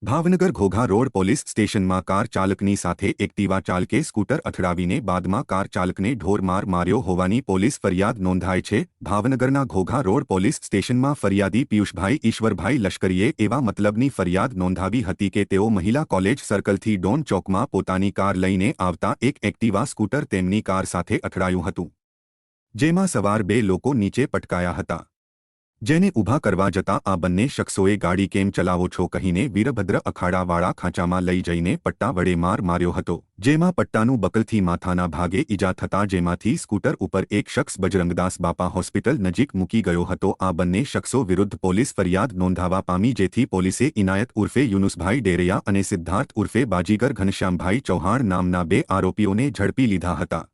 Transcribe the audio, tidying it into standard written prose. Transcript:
Bhavnagar Ghogha road police સ્ટેશનમાં car ચાલકની સાથે Activa ચાલકે સ્કૂટર અથડાવીને બાદમાં કાર ચાલકને ઢોરમાર માર્યો હોવાની પોલીસ ફરિયાદ નોંધાઈ છે। ભાવનગરના ઘોઘા રોડ પોલીસ સ્ટેશનમાં ફરિયાદી પિયુષભાઈ ઈશ્વરભાઈ લશ્કરીએ એવા મતલબની ફરિયાદ નોંધાવી હતી કે તેઓ મહિલા કોલેજ સર્કલથી ડોન ચોકમાં પોતાની કાર લઈને આવતા એક એક્ટિવા સ્કૂટર તેમની કાર સાથે અથડાયું હતું, જેમાં સવાર બે લોકો નીચે પટકાયા હતા, જેને ઊભા કરવા જતાં આ બંને શખ્સોએ ગાડી કેમ ચલાવો છો કહીને વીરભદ્ર અખાડાવાળા ખાંચામાં લઈ જઈને પટ્ટા વડે માર માર્યો હતો, જેમાં પટ્ટાનું બકલથી માથાના ભાગે ઈજા થતાં જેમાંથી સ્કૂટર ઉપર એક શખ્સ બજરંગદાસ બાપા હોસ્પિટલ નજીક મૂકી ગયો હતો। આ બંને શખ્સો વિરુદ્ધ પોલીસ ફરિયાદ નોંધાવા પામી, જેથી પોલીસે ઇનાયત ઉર્ફે યુનુસભાઈ ડેરૈયા અને સિદ્ધાર્થ ઉર્ફે બાજીગર ઘનશ્યામભાઈ ચૌહાણ નામના બે આરોપીઓને ઝડપી લીધા હતા।